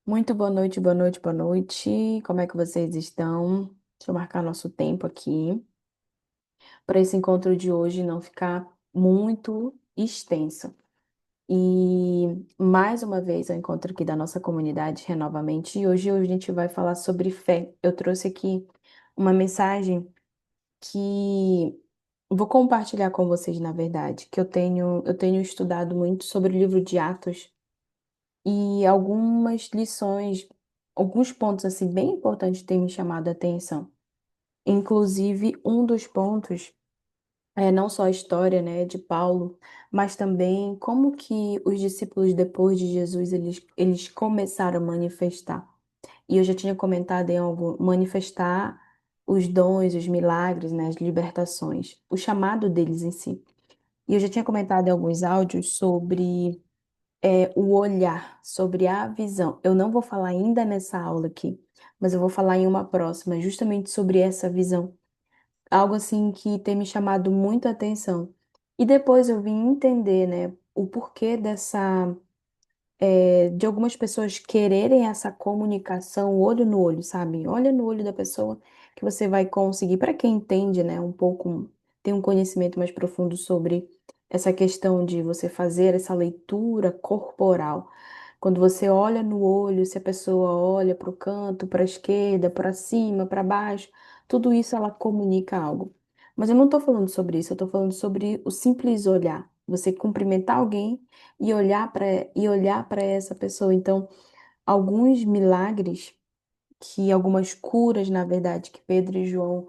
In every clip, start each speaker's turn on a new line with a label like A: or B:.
A: Muito boa noite, boa noite, boa noite. Como é que vocês estão? Deixa eu marcar nosso tempo aqui para esse encontro de hoje não ficar muito extenso. E mais uma vez eu encontro aqui da nossa comunidade Renovamente e hoje a gente vai falar sobre fé. Eu trouxe aqui uma mensagem que vou compartilhar com vocês, na verdade, que eu tenho estudado muito sobre o livro de Atos. E algumas lições, alguns pontos assim bem importantes têm me chamado a atenção. Inclusive, um dos pontos é não só a história, né, de Paulo, mas também como que os discípulos depois de Jesus eles começaram a manifestar. E eu já tinha comentado em algo, manifestar os dons, os milagres, né, as libertações, o chamado deles em si. E eu já tinha comentado em alguns áudios sobre o olhar, sobre a visão. Eu não vou falar ainda nessa aula aqui, mas eu vou falar em uma próxima, justamente sobre essa visão. Algo assim que tem me chamado muita atenção. E depois eu vim entender, né, o porquê de algumas pessoas quererem essa comunicação olho no olho, sabe? Olha no olho da pessoa que você vai conseguir, para quem entende, né, um pouco, tem um conhecimento mais profundo sobre essa questão de você fazer essa leitura corporal. Quando você olha no olho, se a pessoa olha para o canto, para a esquerda, para cima, para baixo, tudo isso ela comunica algo. Mas eu não estou falando sobre isso, eu estou falando sobre o simples olhar. Você cumprimentar alguém e olhar para essa pessoa. Então, alguns milagres algumas curas, na verdade, que Pedro e João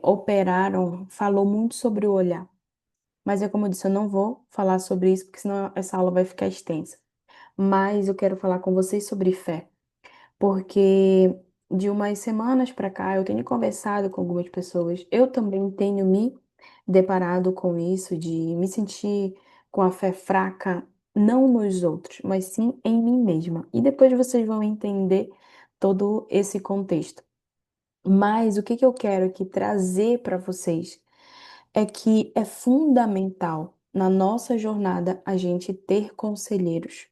A: operaram, falou muito sobre o olhar. Mas é como eu disse, eu não vou falar sobre isso, porque senão essa aula vai ficar extensa. Mas eu quero falar com vocês sobre fé, porque de umas semanas para cá eu tenho conversado com algumas pessoas. Eu também tenho me deparado com isso, de me sentir com a fé fraca, não nos outros, mas sim em mim mesma. E depois vocês vão entender todo esse contexto. Mas o que que eu quero aqui trazer para vocês é que é fundamental na nossa jornada a gente ter conselheiros.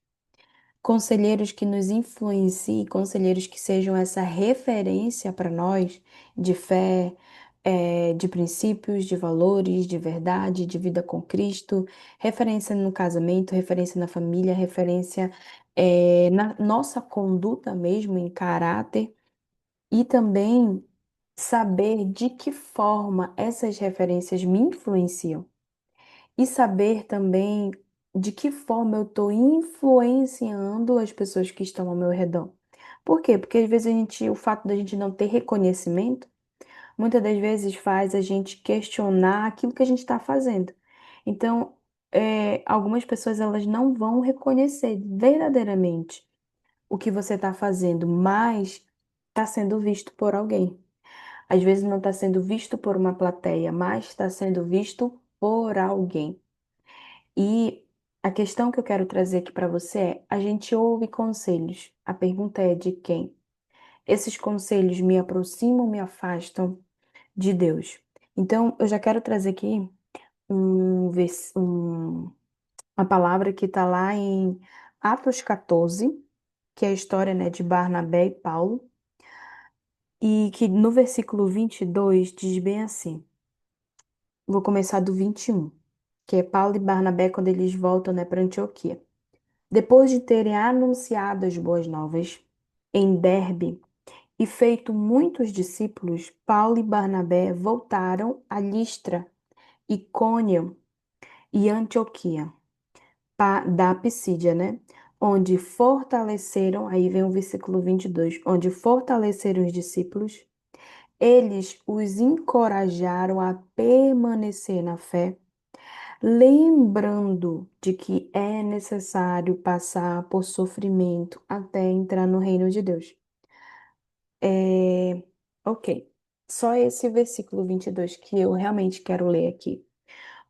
A: Conselheiros que nos influenciem, conselheiros que sejam essa referência para nós de fé, de princípios, de valores, de verdade, de vida com Cristo, referência no casamento, referência na família, referência, na nossa conduta mesmo, em caráter, e também saber de que forma essas referências me influenciam. E saber também de que forma eu estou influenciando as pessoas que estão ao meu redor. Por quê? Porque às vezes o fato da gente não ter reconhecimento, muitas das vezes faz a gente questionar aquilo que a gente está fazendo. Então, algumas pessoas elas não vão reconhecer verdadeiramente o que você está fazendo, mas está sendo visto por alguém. Às vezes não está sendo visto por uma plateia, mas está sendo visto por alguém. E a questão que eu quero trazer aqui para você é: a gente ouve conselhos. A pergunta é de quem? Esses conselhos me aproximam, me afastam de Deus. Então, eu já quero trazer aqui uma palavra que está lá em Atos 14, que é a história, né, de Barnabé e Paulo, e que no versículo 22 diz bem assim. Vou começar do 21, que é Paulo e Barnabé quando eles voltam, né, para Antioquia. Depois de terem anunciado as boas novas em Derbe e feito muitos discípulos, Paulo e Barnabé voltaram a Listra, Icônio e Antioquia, da Pisídia, né? Onde fortaleceram, aí vem o versículo 22, onde fortaleceram os discípulos, eles os encorajaram a permanecer na fé, lembrando de que é necessário passar por sofrimento até entrar no reino de Deus. É, ok, só esse versículo 22 que eu realmente quero ler aqui.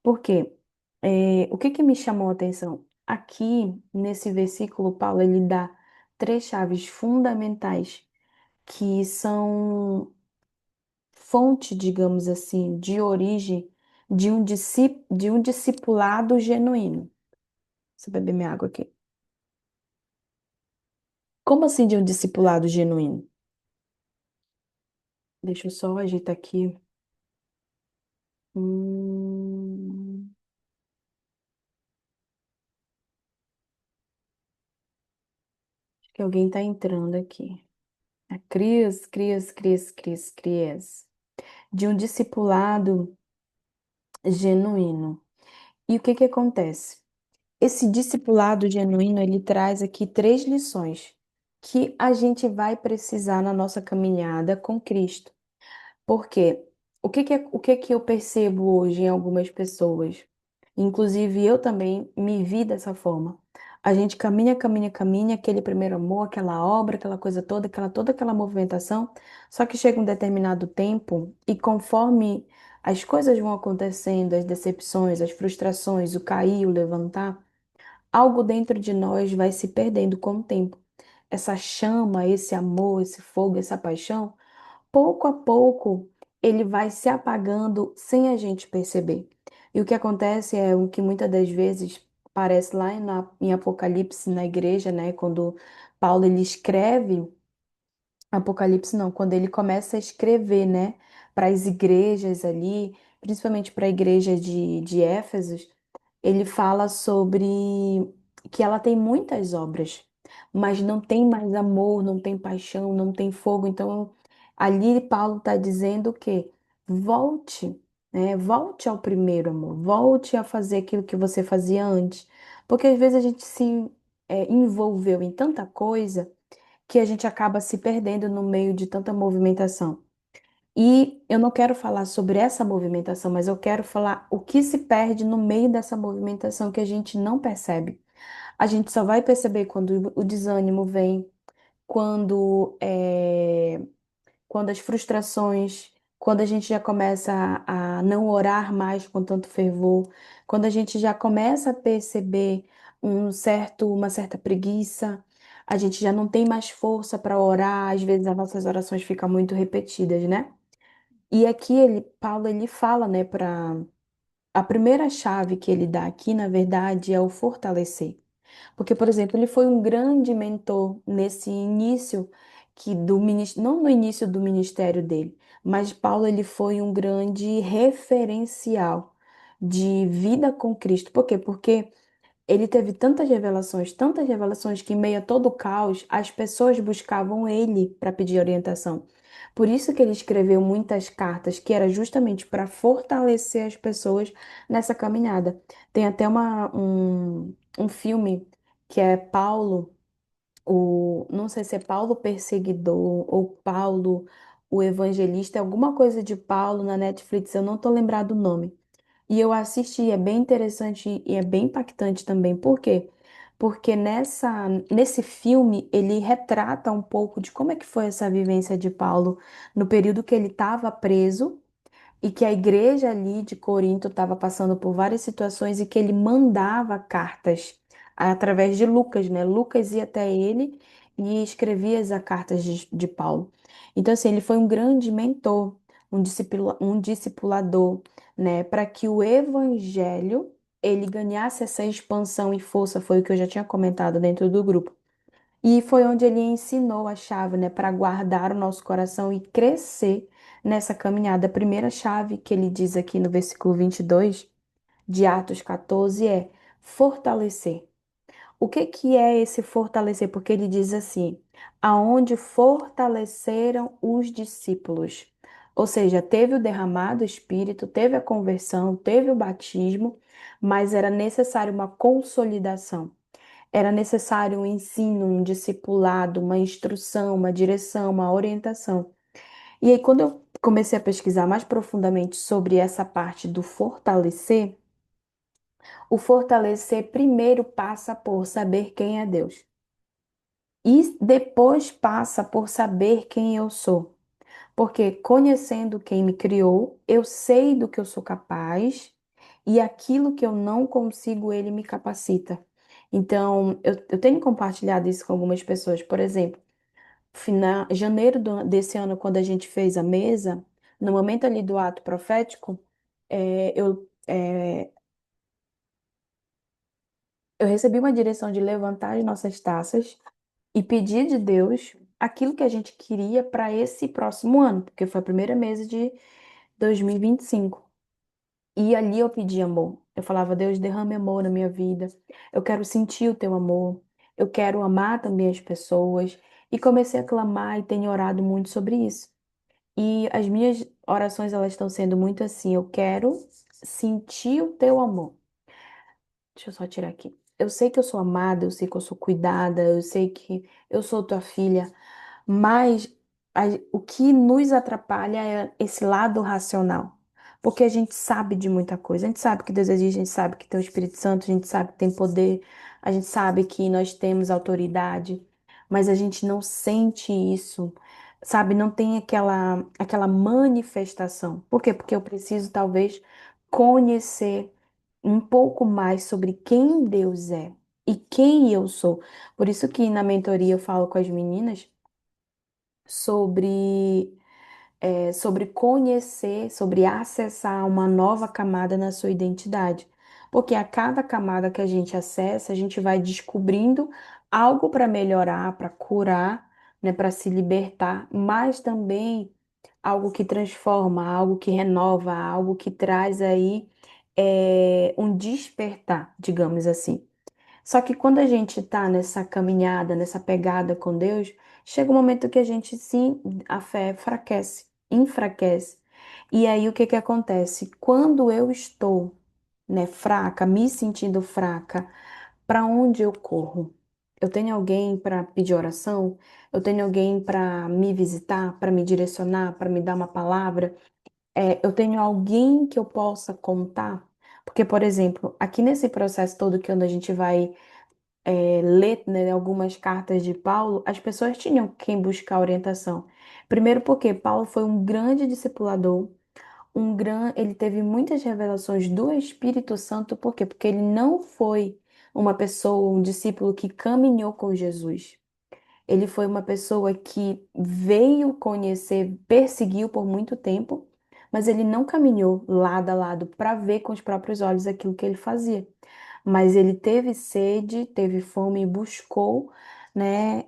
A: Porque o que que me chamou a atenção? Aqui, nesse versículo, Paulo, ele dá três chaves fundamentais que são fonte, digamos assim, de origem de um discipulado genuíno. Você beber minha água aqui. Como assim de um discipulado genuíno? Deixa eu só ajeitar aqui. Hum, acho que alguém está entrando aqui. A Crias. De um discipulado genuíno. E o que que acontece? Esse discipulado genuíno, ele traz aqui três lições que a gente vai precisar na nossa caminhada com Cristo. Porque o que que eu percebo hoje em algumas pessoas? Inclusive eu também me vi dessa forma. A gente caminha, aquele primeiro amor, aquela obra, aquela coisa toda, toda aquela movimentação. Só que chega um determinado tempo e conforme as coisas vão acontecendo, as decepções, as frustrações, o cair, o levantar, algo dentro de nós vai se perdendo com o tempo. Essa chama, esse amor, esse fogo, essa paixão pouco a pouco ele vai se apagando sem a gente perceber. E o que acontece é o que muitas das vezes aparece lá em Apocalipse na igreja, né? Quando Paulo ele escreve, Apocalipse não, quando ele começa a escrever, né? Para as igrejas ali, principalmente para a igreja de Éfeso, ele fala sobre que ela tem muitas obras, mas não tem mais amor, não tem paixão, não tem fogo. Então, ali Paulo está dizendo que volte, né? Volte ao primeiro amor, volte a fazer aquilo que você fazia antes. Porque às vezes a gente se envolveu em tanta coisa que a gente acaba se perdendo no meio de tanta movimentação. E eu não quero falar sobre essa movimentação, mas eu quero falar o que se perde no meio dessa movimentação que a gente não percebe. A gente só vai perceber quando o desânimo vem, quando quando as frustrações, quando a gente já começa a não orar mais com tanto fervor, quando a gente já começa a perceber uma certa preguiça, a gente já não tem mais força para orar, às vezes as nossas orações ficam muito repetidas, né? E aqui Paulo ele fala, né, para a primeira chave que ele dá aqui, na verdade, é o fortalecer. Porque, por exemplo, ele foi um grande mentor nesse início não no início do ministério dele, mas Paulo ele foi um grande referencial de vida com Cristo. Por quê? Porque ele teve tantas revelações que em meio a todo o caos, as pessoas buscavam ele para pedir orientação. Por isso que ele escreveu muitas cartas, que era justamente para fortalecer as pessoas nessa caminhada. Tem até um filme que é Paulo, não sei se é Paulo Perseguidor ou Paulo o Evangelista, alguma coisa de Paulo na Netflix, eu não estou lembrado o nome. E eu assisti, é bem interessante e é bem impactante também. Por quê? Porque nesse filme ele retrata um pouco de como é que foi essa vivência de Paulo no período que ele estava preso e que a igreja ali de Corinto estava passando por várias situações e que ele mandava cartas através de Lucas, né? Lucas ia até ele e escrevia as cartas de Paulo. Então, assim, ele foi um grande mentor, um discipulador, né? Para que o evangelho ele ganhasse essa expansão e força, foi o que eu já tinha comentado dentro do grupo. E foi onde ele ensinou a chave, né, para guardar o nosso coração e crescer nessa caminhada. A primeira chave que ele diz aqui no versículo 22 de Atos 14 é fortalecer. O que que é esse fortalecer? Porque ele diz assim: aonde fortaleceram os discípulos. Ou seja, teve o derramado espírito, teve a conversão, teve o batismo, mas era necessário uma consolidação. Era necessário um ensino, um discipulado, uma instrução, uma direção, uma orientação. E aí, quando eu comecei a pesquisar mais profundamente sobre essa parte do fortalecer, o fortalecer primeiro passa por saber quem é Deus. E depois passa por saber quem eu sou. Porque conhecendo quem me criou, eu sei do que eu sou capaz e aquilo que eu não consigo, ele me capacita. Então, eu tenho compartilhado isso com algumas pessoas. Por exemplo, janeiro desse ano, quando a gente fez a mesa, no momento ali do ato profético, eu recebi uma direção de levantar as nossas taças e pedir de Deus aquilo que a gente queria para esse próximo ano, porque foi o primeiro mês de 2025. E ali eu pedi amor. Eu falava, Deus, derrame amor na minha vida. Eu quero sentir o teu amor. Eu quero amar também as pessoas. E comecei a clamar e tenho orado muito sobre isso. E as minhas orações, elas estão sendo muito assim, eu quero sentir o teu amor. Deixa eu só tirar aqui. Eu sei que eu sou amada, eu sei que eu sou cuidada, eu sei que eu sou tua filha, mas o que nos atrapalha é esse lado racional. Porque a gente sabe de muita coisa. A gente sabe que Deus existe, a gente sabe que tem o Espírito Santo, a gente sabe que tem poder, a gente sabe que nós temos autoridade, mas a gente não sente isso, sabe? Não tem aquela manifestação. Por quê? Porque eu preciso, talvez, conhecer um pouco mais sobre quem Deus é e quem eu sou. Por isso que na mentoria eu falo com as meninas sobre sobre conhecer, sobre acessar uma nova camada na sua identidade. Porque a cada camada que a gente acessa, a gente vai descobrindo algo para melhorar, para curar, né, para se libertar, mas também algo que transforma, algo que renova, algo que traz aí um despertar, digamos assim. Só que quando a gente está nessa caminhada, nessa pegada com Deus, chega um momento que a gente sim, a fé enfraquece, enfraquece. E aí o que que acontece? Quando eu estou, né, fraca, me sentindo fraca, para onde eu corro? Eu tenho alguém para pedir oração? Eu tenho alguém para me visitar, para me direcionar, para me dar uma palavra? Eu tenho alguém que eu possa contar? Porque, por exemplo, aqui nesse processo todo que quando a gente vai ler, né, algumas cartas de Paulo, as pessoas tinham quem buscar orientação. Primeiro porque Paulo foi um grande discipulador, ele teve muitas revelações do Espírito Santo, por quê? Porque ele não foi uma pessoa, um discípulo que caminhou com Jesus. Ele foi uma pessoa que veio conhecer, perseguiu por muito tempo, mas ele não caminhou lado a lado para ver com os próprios olhos aquilo que ele fazia. Mas ele teve sede, teve fome e buscou, né,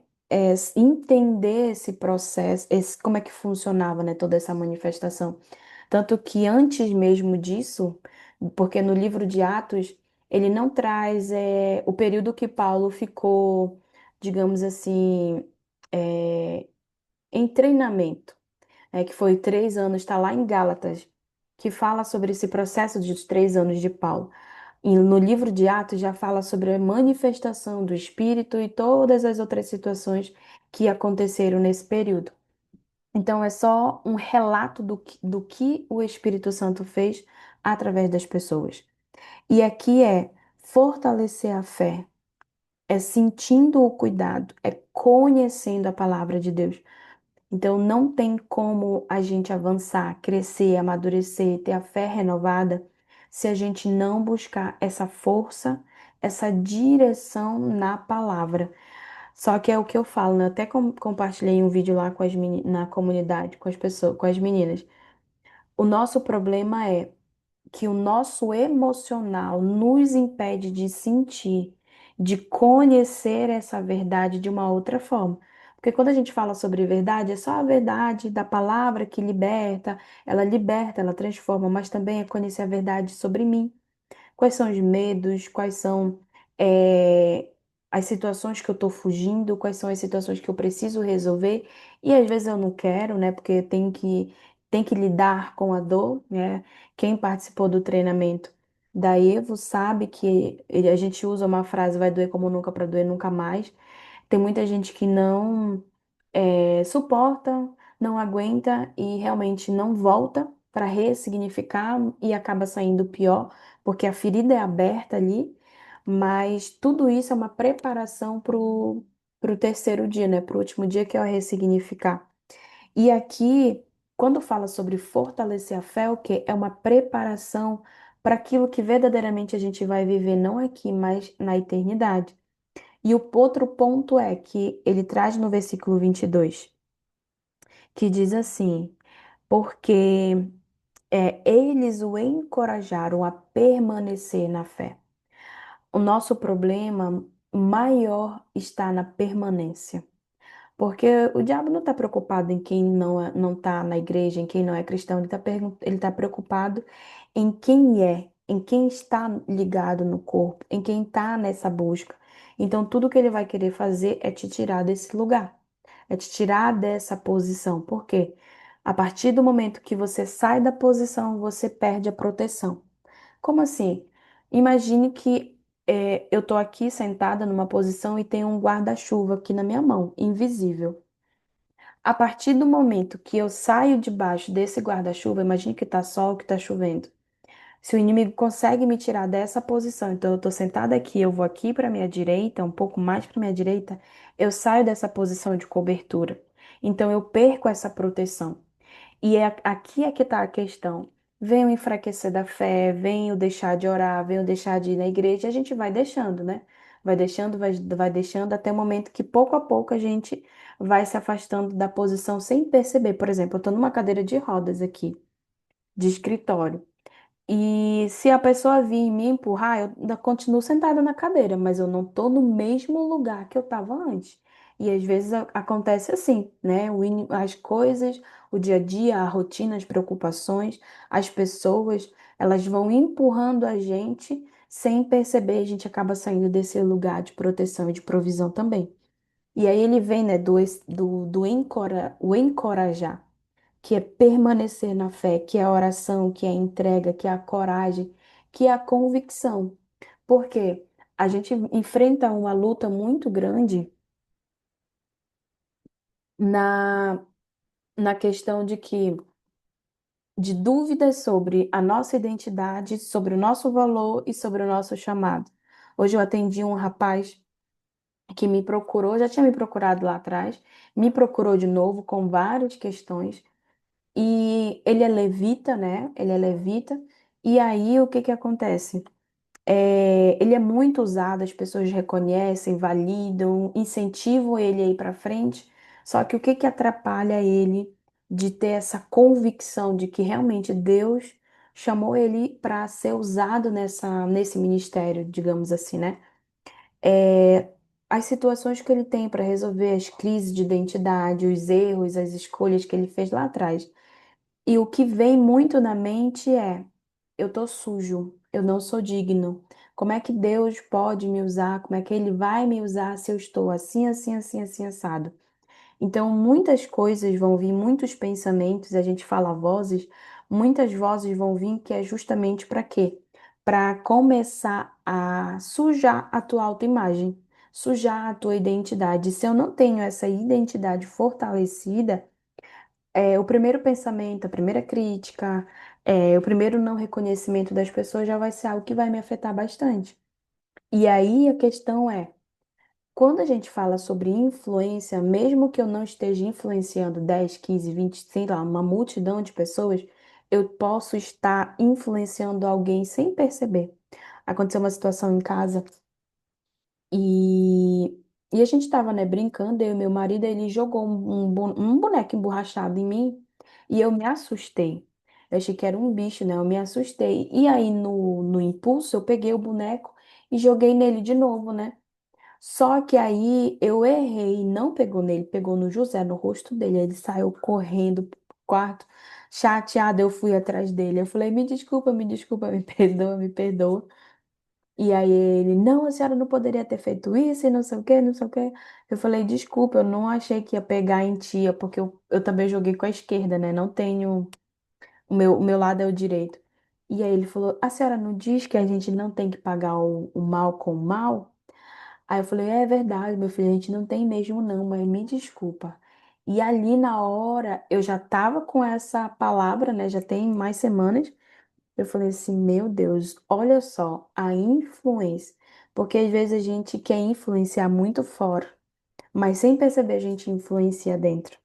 A: entender esse processo, como é que funcionava, né, toda essa manifestação. Tanto que antes mesmo disso, porque no livro de Atos, ele não traz o período que Paulo ficou, digamos assim, é, em treinamento, que foi 3 anos, está lá em Gálatas, que fala sobre esse processo de 3 anos de Paulo. E no livro de Atos já fala sobre a manifestação do Espírito e todas as outras situações que aconteceram nesse período. Então, é só um relato do que o Espírito Santo fez através das pessoas. E aqui é fortalecer a fé, é sentindo o cuidado, é conhecendo a palavra de Deus. Então, não tem como a gente avançar, crescer, amadurecer, ter a fé renovada, se a gente não buscar essa força, essa direção na palavra. Só que é o que eu falo, né? Eu até compartilhei um vídeo lá com na comunidade, com as pessoas, com as meninas. O nosso problema é que o nosso emocional nos impede de sentir, de conhecer essa verdade de uma outra forma. Porque quando a gente fala sobre verdade, é só a verdade da palavra que liberta, ela transforma, mas também é conhecer a verdade sobre mim. Quais são os medos? Quais são eh, as situações que eu estou fugindo? Quais são as situações que eu preciso resolver? E às vezes eu não quero, né? Porque tem que lidar com a dor, né? Quem participou do treinamento da Evo sabe que a gente usa uma frase, vai doer como nunca para doer nunca mais. Tem muita gente que não suporta, não aguenta e realmente não volta para ressignificar e acaba saindo pior, porque a ferida é aberta ali, mas tudo isso é uma preparação para o terceiro dia, né? Para o último dia que é o ressignificar. E aqui, quando fala sobre fortalecer a fé, o quê? É uma preparação para aquilo que verdadeiramente a gente vai viver, não aqui, mas na eternidade. E o outro ponto é que ele traz no versículo 22 que diz assim: porque eles o encorajaram a permanecer na fé. O nosso problema maior está na permanência. Porque o diabo não está preocupado em quem não está na igreja, em quem não é cristão, ele tá preocupado em quem é, em quem está ligado no corpo, em quem está nessa busca. Então, tudo que ele vai querer fazer é te tirar desse lugar, é te tirar dessa posição. Por quê? A partir do momento que você sai da posição, você perde a proteção. Como assim? Imagine que eu estou aqui sentada numa posição e tem um guarda-chuva aqui na minha mão, invisível. A partir do momento que eu saio debaixo desse guarda-chuva, imagine que tá sol, que tá chovendo. Se o inimigo consegue me tirar dessa posição, então eu tô sentada aqui, eu vou aqui para minha direita, um pouco mais para minha direita, eu saio dessa posição de cobertura. Então eu perco essa proteção. E aqui é que está a questão. Vem o enfraquecer da fé, vem o deixar de orar, vem o deixar de ir na igreja, e a gente vai deixando, né? Vai deixando até o momento que pouco a pouco a gente vai se afastando da posição sem perceber. Por exemplo, eu estou numa cadeira de rodas aqui, de escritório. E se a pessoa vir me empurrar, eu ainda continuo sentada na cadeira, mas eu não estou no mesmo lugar que eu estava antes. E às vezes acontece assim, né? As coisas, o dia a dia, a rotina, as preocupações, as pessoas, elas vão empurrando a gente sem perceber, a gente acaba saindo desse lugar de proteção e de provisão também. E aí ele vem, né, o encorajar, que é permanecer na fé, que é a oração, que é a entrega, que é a coragem, que é a convicção. Porque a gente enfrenta uma luta muito grande na, na questão de dúvidas sobre a nossa identidade, sobre o nosso valor e sobre o nosso chamado. Hoje eu atendi um rapaz que me procurou, já tinha me procurado lá atrás, me procurou de novo com várias questões. E ele é levita, né? Ele é levita. E aí, o que que acontece? Ele é muito usado, as pessoas reconhecem, validam, incentivam ele a ir para frente. Só que o que que atrapalha ele de ter essa convicção de que realmente Deus chamou ele para ser usado nesse ministério, digamos assim, né? É, as situações que ele tem para resolver as crises de identidade, os erros, as escolhas que ele fez lá atrás. E o que vem muito na mente é: eu tô sujo, eu não sou digno. Como é que Deus pode me usar? Como é que Ele vai me usar se eu estou assim, assim, assim, assim, assado? Então, muitas coisas vão vir, muitos pensamentos, a gente fala vozes, muitas vozes vão vir que é justamente para quê? Para começar a sujar a tua autoimagem, sujar a tua identidade. Se eu não tenho essa identidade fortalecida, o primeiro pensamento, a primeira crítica, o primeiro não reconhecimento das pessoas já vai ser algo que vai me afetar bastante. E aí a questão é, quando a gente fala sobre influência, mesmo que eu não esteja influenciando 10, 15, 20, sei lá, uma multidão de pessoas, eu posso estar influenciando alguém sem perceber. Aconteceu uma situação em casa e, e a gente tava, né, brincando, eu e meu marido, ele jogou um boneco emborrachado em mim e eu me assustei. Eu achei que era um bicho, né? Eu me assustei. E aí, no impulso, eu peguei o boneco e joguei nele de novo, né? Só que aí eu errei, não pegou nele, pegou no José, no rosto dele. Ele saiu correndo pro quarto, chateado. Eu fui atrás dele. Eu falei: me desculpa, me perdoa, me perdoa. E aí ele: não, a senhora não poderia ter feito isso e não sei o quê, não sei o quê. Eu falei: desculpa, eu não achei que ia pegar em tia, porque eu também joguei com a esquerda, né? Não tenho. O meu lado é o direito. E aí ele falou: a senhora não diz que a gente não tem que pagar o mal com o mal? Aí eu falei: é verdade, meu filho, a gente não tem mesmo não, mas me desculpa. E ali na hora eu já tava com essa palavra, né? Já tem mais semanas. Eu falei assim: meu Deus, olha só a influência. Porque às vezes a gente quer influenciar muito fora, mas sem perceber a gente influencia dentro.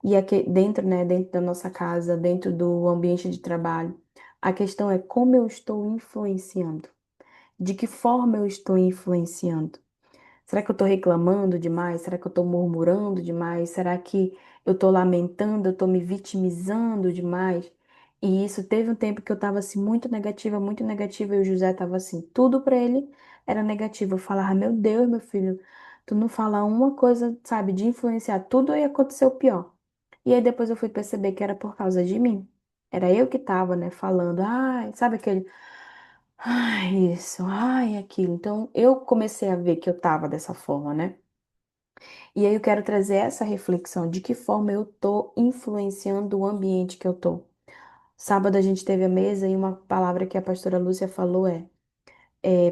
A: E aqui dentro, né, dentro da nossa casa, dentro do ambiente de trabalho, a questão é como eu estou influenciando. De que forma eu estou influenciando? Será que eu estou reclamando demais? Será que eu estou murmurando demais? Será que eu estou lamentando? Eu estou me vitimizando demais? E isso teve um tempo que eu tava assim muito negativa, e o José tava assim, tudo pra ele era negativo. Eu falava, meu Deus, meu filho, tu não fala uma coisa, sabe, de influenciar, tudo ia acontecer o pior. E aí depois eu fui perceber que era por causa de mim. Era eu que tava, né, falando, ai, sabe aquele, ai, isso, ai, aquilo. Então eu comecei a ver que eu tava dessa forma, né? E aí eu quero trazer essa reflexão de que forma eu tô influenciando o ambiente que eu tô. Sábado a gente teve a mesa e uma palavra que a pastora Lúcia falou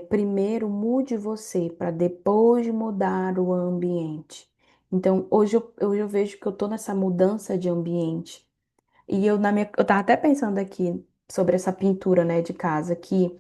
A: primeiro mude você para depois mudar o ambiente. Então, hoje eu vejo que eu tô nessa mudança de ambiente. E eu tava até pensando aqui sobre essa pintura, né, de casa, que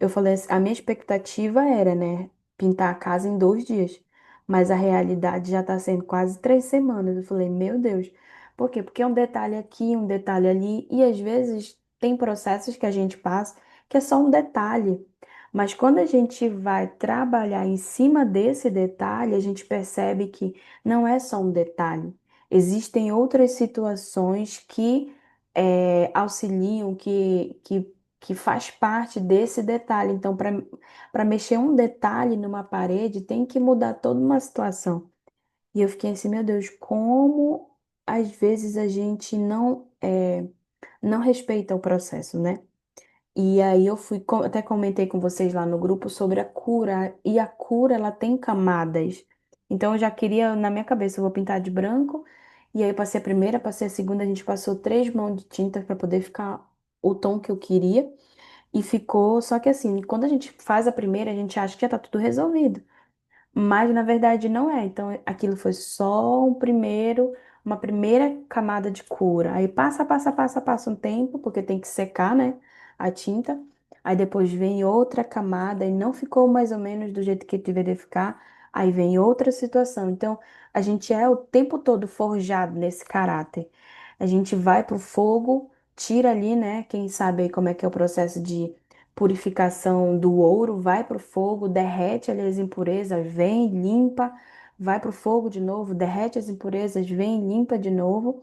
A: eu falei assim, a minha expectativa era, né, pintar a casa em 2 dias, mas a realidade já está sendo quase 3 semanas. Eu falei, meu Deus, por quê? Porque é um detalhe aqui, um detalhe ali, e às vezes tem processos que a gente passa que é só um detalhe, mas quando a gente vai trabalhar em cima desse detalhe, a gente percebe que não é só um detalhe. Existem outras situações que auxiliam, que faz parte desse detalhe. Então, para mexer um detalhe numa parede, tem que mudar toda uma situação. E eu fiquei assim, meu Deus, como às vezes a gente não respeita o processo, né? E aí eu até comentei com vocês lá no grupo sobre a cura, e a cura ela tem camadas. Então eu já queria, na minha cabeça, eu vou pintar de branco, e aí eu passei a primeira, passei a segunda, a gente passou 3 mãos de tinta para poder ficar o tom que eu queria. E ficou, só que assim, quando a gente faz a primeira, a gente acha que já tá tudo resolvido. Mas na verdade não é. Então aquilo foi só uma primeira camada de cura. Aí passa um tempo, porque tem que secar, né, a tinta. Aí depois vem outra camada e não ficou mais ou menos do jeito que deveria ficar. Aí vem outra situação. Então a gente é o tempo todo forjado nesse caráter. A gente vai pro fogo, tira ali, né? Quem sabe aí como é que é o processo de purificação do ouro, vai para o fogo, derrete ali as impurezas, vem, limpa, vai para o fogo de novo, derrete as impurezas, vem, limpa de novo.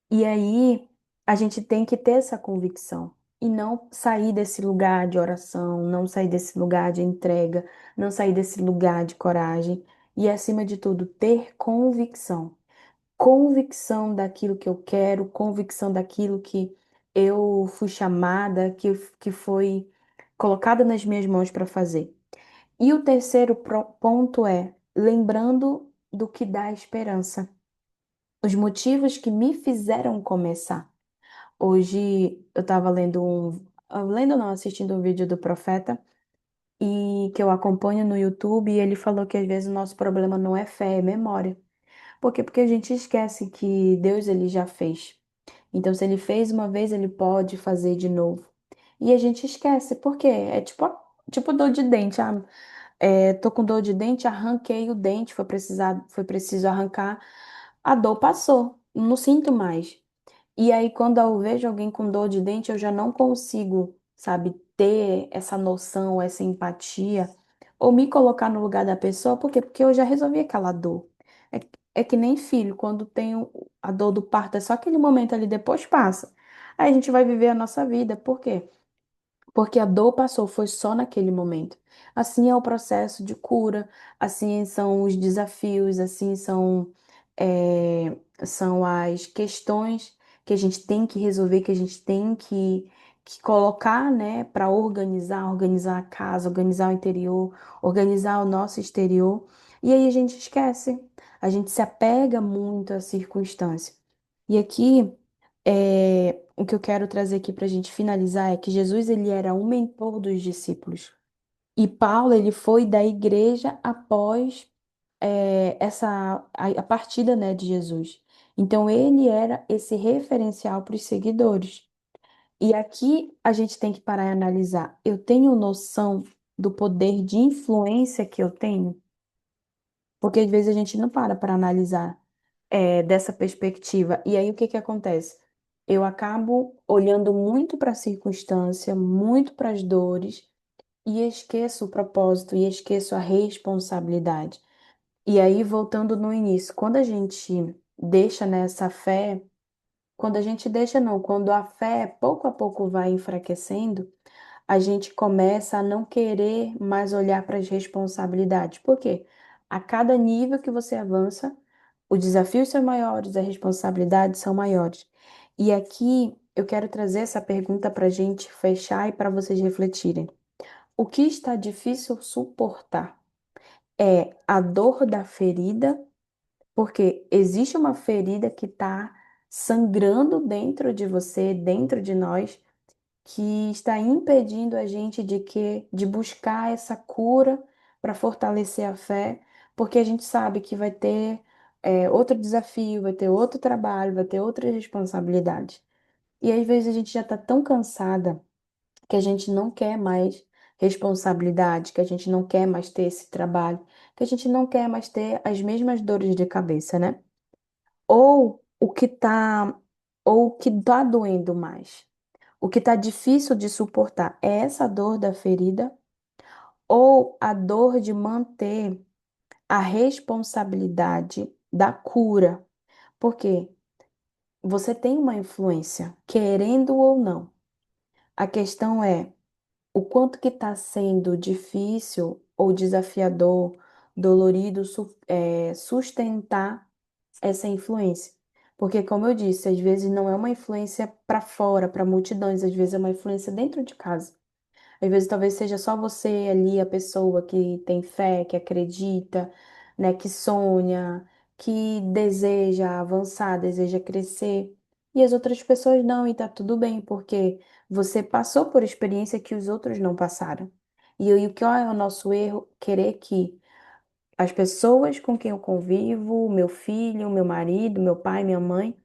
A: E aí a gente tem que ter essa convicção e não sair desse lugar de oração, não sair desse lugar de entrega, não sair desse lugar de coragem e, acima de tudo, ter convicção. Convicção daquilo que eu quero, convicção daquilo que eu fui chamada, que foi colocada nas minhas mãos para fazer. E o terceiro ponto é lembrando do que dá esperança, os motivos que me fizeram começar. Hoje eu estava lendo não, assistindo um vídeo do profeta e que eu acompanho no YouTube e ele falou que às vezes o nosso problema não é fé, é memória. Por quê? Porque a gente esquece que Deus ele já fez. Então, se ele fez uma vez, ele pode fazer de novo. E a gente esquece, por quê? É tipo dor de dente. Ah, tô com dor de dente, arranquei o dente, foi preciso arrancar. A dor passou, não sinto mais. E aí, quando eu vejo alguém com dor de dente, eu já não consigo, sabe, ter essa noção, essa empatia, ou me colocar no lugar da pessoa, por quê? Porque eu já resolvi aquela dor. É, é que nem filho, quando tem a dor do parto, é só aquele momento ali, depois passa. Aí a gente vai viver a nossa vida, por quê? Porque a dor passou, foi só naquele momento. Assim é o processo de cura, assim são os desafios, são as questões que a gente tem que resolver, que a gente tem que colocar, né, para organizar a casa, organizar o interior, organizar o nosso exterior. E aí a gente esquece, a gente se apega muito à circunstância. E aqui. O que eu quero trazer aqui para a gente finalizar é que Jesus ele era um mentor dos discípulos e Paulo ele foi da igreja após a partida, né, de Jesus. Então ele era esse referencial para os seguidores. E aqui a gente tem que parar e analisar. Eu tenho noção do poder de influência que eu tenho? Porque às vezes a gente não para analisar dessa perspectiva. E aí o que que acontece? Eu acabo olhando muito para a circunstância, muito para as dores e esqueço o propósito e esqueço a responsabilidade. E aí, voltando no início, quando a gente deixa nessa fé, quando a gente deixa, não, quando a fé pouco a pouco vai enfraquecendo, a gente começa a não querer mais olhar para as responsabilidades. Por quê? A cada nível que você avança, os desafios são maiores, as responsabilidades são maiores. E aqui eu quero trazer essa pergunta para a gente fechar e para vocês refletirem. O que está difícil suportar? É a dor da ferida, porque existe uma ferida que está sangrando dentro de você, dentro de nós, que está impedindo a gente de buscar essa cura para fortalecer a fé, porque a gente sabe que vai ter outro desafio, vai ter outro trabalho, vai ter outras responsabilidades. E às vezes a gente já está tão cansada que a gente não quer mais responsabilidade, que a gente não quer mais ter esse trabalho, que a gente não quer mais ter as mesmas dores de cabeça, né? Ou o que tá, ou o que tá doendo mais. O que tá difícil de suportar é essa dor da ferida ou a dor de manter a responsabilidade da cura. Porque você tem uma influência, querendo ou não. A questão é o quanto que está sendo difícil ou desafiador, dolorido, sustentar essa influência. Porque, como eu disse, às vezes não é uma influência para fora, para multidões, às vezes é uma influência dentro de casa. Às vezes talvez seja só você ali, a pessoa que tem fé, que acredita, né, que sonha, que deseja avançar, deseja crescer. E as outras pessoas não, e tá tudo bem, porque você passou por experiência que os outros não passaram. E o que é o nosso erro? Querer que as pessoas com quem eu convivo, meu filho, meu marido, meu pai, minha mãe,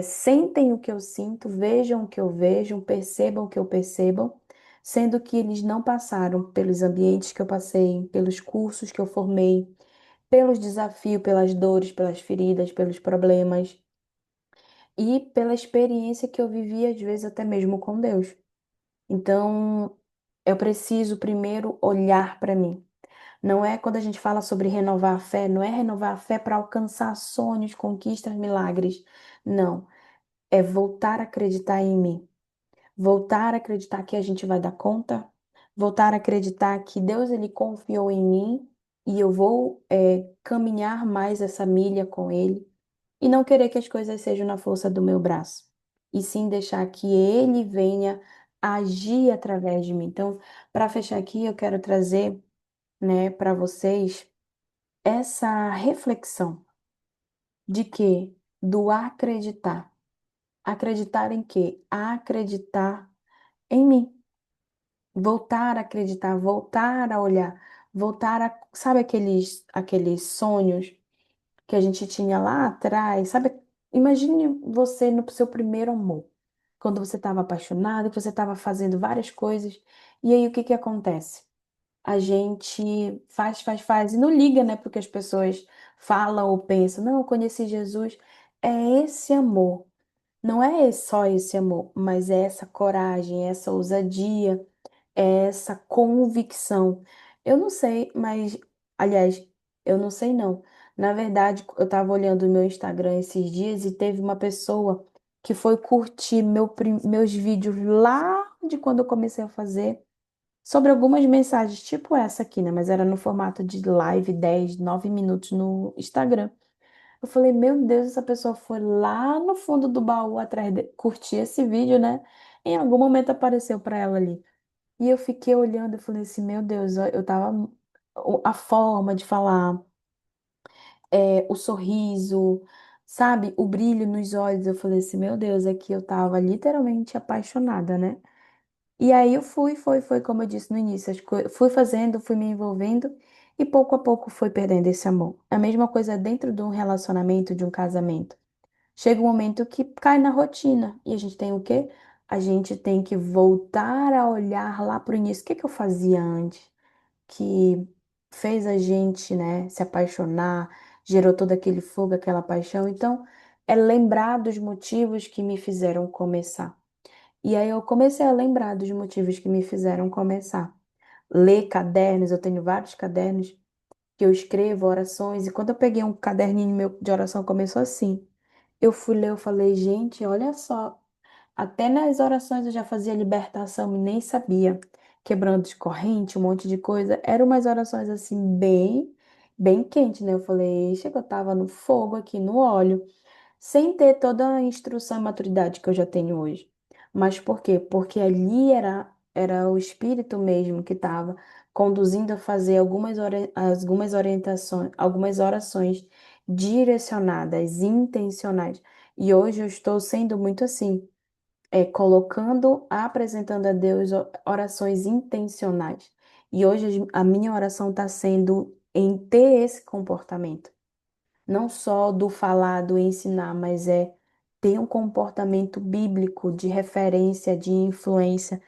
A: sentem o que eu sinto, vejam o que eu vejo, percebam o que eu percebo, sendo que eles não passaram pelos ambientes que eu passei, pelos cursos que eu formei, pelos desafios, pelas dores, pelas feridas, pelos problemas e pela experiência que eu vivi, às vezes até mesmo com Deus. Então, eu preciso primeiro olhar para mim. Não é quando a gente fala sobre renovar a fé, não é renovar a fé para alcançar sonhos, conquistas, milagres. Não, é voltar a acreditar em mim. Voltar a acreditar que a gente vai dar conta. Voltar a acreditar que Deus ele confiou em mim e eu vou caminhar mais essa milha com Ele. E não querer que as coisas sejam na força do meu braço. E sim deixar que Ele venha agir através de mim. Então, para fechar aqui, eu quero trazer, né, para vocês essa reflexão de que do acreditar. Acreditar em quê? Acreditar em mim. Voltar a acreditar, voltar a olhar, voltar a, sabe aqueles sonhos que a gente tinha lá atrás, sabe? Imagine você no seu primeiro amor, quando você estava apaixonado, que você estava fazendo várias coisas, e aí o que que acontece? A gente faz e não liga, né, porque as pessoas falam ou pensam, não, eu conheci Jesus. É esse amor. Não é só esse amor, mas é essa coragem, essa ousadia, é essa convicção. Eu não sei, mas, aliás, eu não sei não. Na verdade, eu estava olhando o meu Instagram esses dias e teve uma pessoa que foi curtir meus vídeos lá de quando eu comecei a fazer sobre algumas mensagens, tipo essa aqui, né? Mas era no formato de live, 10, 9 minutos no Instagram. Eu falei, meu Deus, essa pessoa foi lá no fundo do baú atrás de curtir esse vídeo, né? Em algum momento apareceu para ela ali. E eu fiquei olhando e falei assim, meu Deus, eu tava. A forma de falar, o sorriso, sabe? O brilho nos olhos. Eu falei assim, meu Deus, é que eu tava literalmente apaixonada, né? E aí eu foi como eu disse no início, fui fazendo, fui me envolvendo e pouco a pouco fui perdendo esse amor. A mesma coisa dentro de um relacionamento, de um casamento. Chega um momento que cai na rotina e a gente tem o quê? A gente tem que voltar a olhar lá para o início. O que que eu fazia antes? Que fez a gente, né, se apaixonar, gerou todo aquele fogo, aquela paixão. Então, é lembrar dos motivos que me fizeram começar. E aí eu comecei a lembrar dos motivos que me fizeram começar. Ler cadernos, eu tenho vários cadernos que eu escrevo orações, e quando eu peguei um caderninho meu de oração, começou assim. eu fui ler, eu falei, gente, olha só. Até nas orações eu já fazia libertação e nem sabia. Quebrando de corrente, um monte de coisa. Eram umas orações assim, bem quente, né? Eu falei, chega, eu tava no fogo aqui, no óleo, sem ter toda a instrução e maturidade que eu já tenho hoje. Mas por quê? Porque ali era o Espírito mesmo que estava conduzindo a fazer algumas orientações, algumas orações direcionadas, intencionais. E hoje eu estou sendo muito assim colocando, apresentando a Deus orações intencionais. E hoje a minha oração está sendo em ter esse comportamento. Não só do falar, do ensinar, mas é ter um comportamento bíblico de referência, de influência.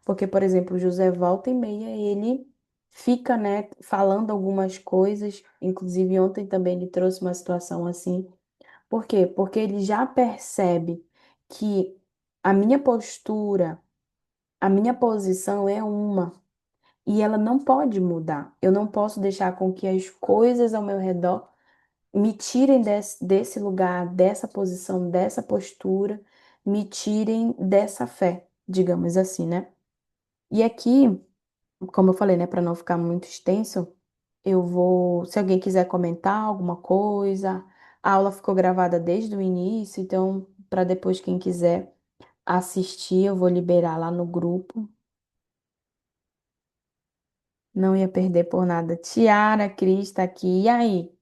A: Porque, por exemplo, José volta e meia, ele fica, né, falando algumas coisas. Inclusive, ontem também ele trouxe uma situação assim. Por quê? Porque ele já percebe que a minha postura, a minha posição é uma e ela não pode mudar. Eu não posso deixar com que as coisas ao meu redor me tirem desse lugar, dessa posição, dessa postura, me tirem dessa fé, digamos assim, né? E aqui, como eu falei, né, para não ficar muito extenso, eu vou, se alguém quiser comentar alguma coisa, a aula ficou gravada desde o início, então, para depois quem quiser assistir, eu vou liberar lá no grupo. Não ia perder por nada. Tiara, Cris tá aqui. E aí?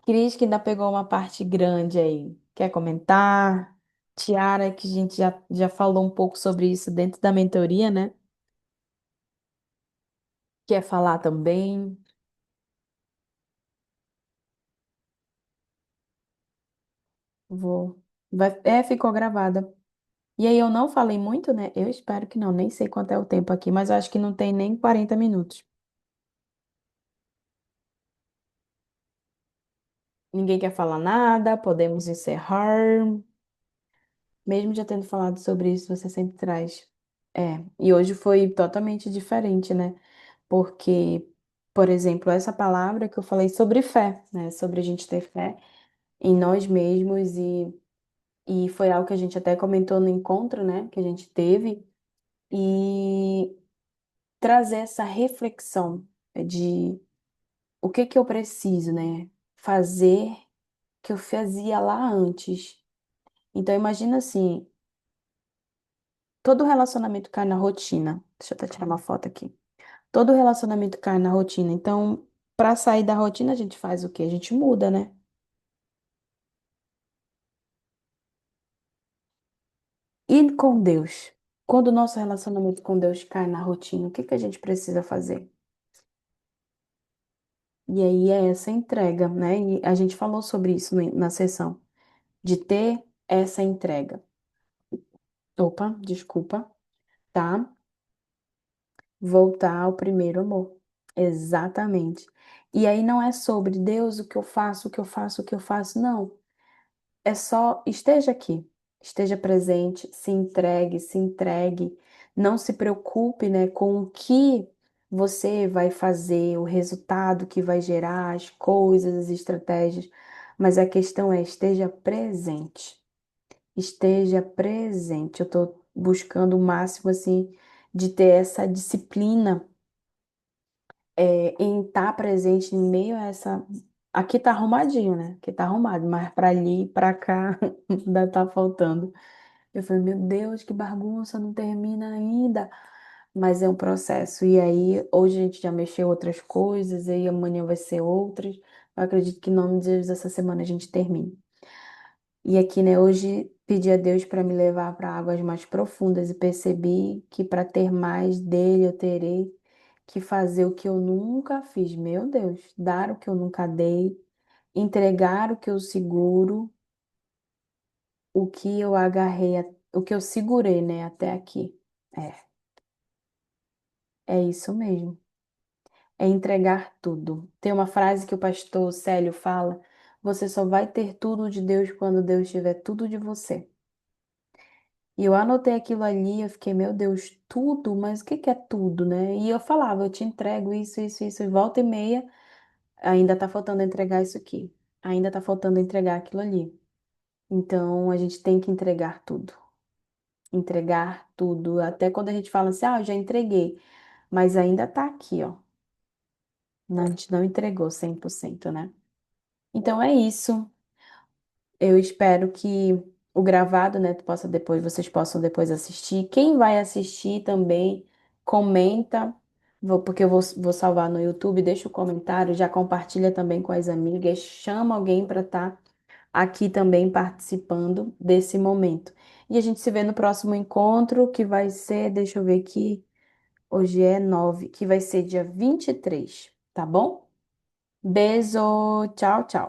A: Cris que ainda pegou uma parte grande aí. Quer comentar? Tiara, que a gente já falou um pouco sobre isso dentro da mentoria, né? Quer falar também? Vou. Ficou gravada. E aí eu não falei muito, né? Eu espero que não, nem sei quanto é o tempo aqui, mas eu acho que não tem nem 40 minutos. Ninguém quer falar nada, podemos encerrar. Mesmo já tendo falado sobre isso, você sempre traz. E hoje foi totalmente diferente, né? Porque, por exemplo, essa palavra que eu falei sobre fé, né? Sobre a gente ter fé em nós mesmos e foi algo que a gente até comentou no encontro, né? Que a gente teve e trazer essa reflexão de o que que eu preciso, né? Fazer que eu fazia lá antes. Então, imagina assim, todo relacionamento cai na rotina. Deixa eu até tirar uma foto aqui. Todo relacionamento cai na rotina. Então, para sair da rotina, a gente faz o quê? A gente muda, né? E com Deus? Quando o nosso relacionamento com Deus cai na rotina, o que que a gente precisa fazer? E aí é essa entrega, né? E a gente falou sobre isso na sessão, de ter essa entrega. Opa, desculpa, tá? Voltar ao primeiro amor. Exatamente. E aí não é sobre Deus, o que eu faço, o que eu faço, o que eu faço. Não. É só esteja aqui, esteja presente, se entregue, se entregue. Não se preocupe, né, com o que você vai fazer, o resultado que vai gerar, as coisas, as estratégias. Mas a questão é, esteja presente. Esteja presente. Eu estou buscando o máximo, assim, de ter essa disciplina em estar presente em meio a essa. Aqui tá arrumadinho, né? Aqui tá arrumado, mas para ali, para cá, ainda tá faltando. Eu falei, meu Deus, que bagunça, não termina ainda. Mas é um processo. E aí, hoje a gente já mexeu outras coisas, e aí amanhã vai ser outras. Eu acredito que em nome de Deus, essa semana a gente termine. E aqui, né, hoje pedi a Deus para me levar para águas mais profundas e percebi que para ter mais dele eu terei que fazer o que eu nunca fiz. Meu Deus, dar o que eu nunca dei, entregar o que eu seguro, o que eu agarrei, o que eu segurei, né, até aqui. É, é isso mesmo. É entregar tudo. Tem uma frase que o pastor Célio fala: você só vai ter tudo de Deus quando Deus tiver tudo de você. E eu anotei aquilo ali, eu fiquei, meu Deus, tudo? Mas o que que é tudo, né? E eu falava, eu te entrego isso, e volta e meia, ainda tá faltando entregar isso aqui. Ainda tá faltando entregar aquilo ali. Então, a gente tem que entregar tudo. Entregar tudo. Até quando a gente fala assim, ah, eu já entreguei, mas ainda tá aqui, ó. A gente não entregou 100%, né? Então é isso. Eu espero que o gravado, né, vocês possam depois assistir. Quem vai assistir também, comenta, porque eu vou salvar no YouTube, deixa o comentário, já compartilha também com as amigas, chama alguém para estar aqui também participando desse momento. E a gente se vê no próximo encontro, que vai ser, deixa eu ver aqui, hoje é 9, que vai ser dia 23, tá bom? Beijo, tchau, tchau.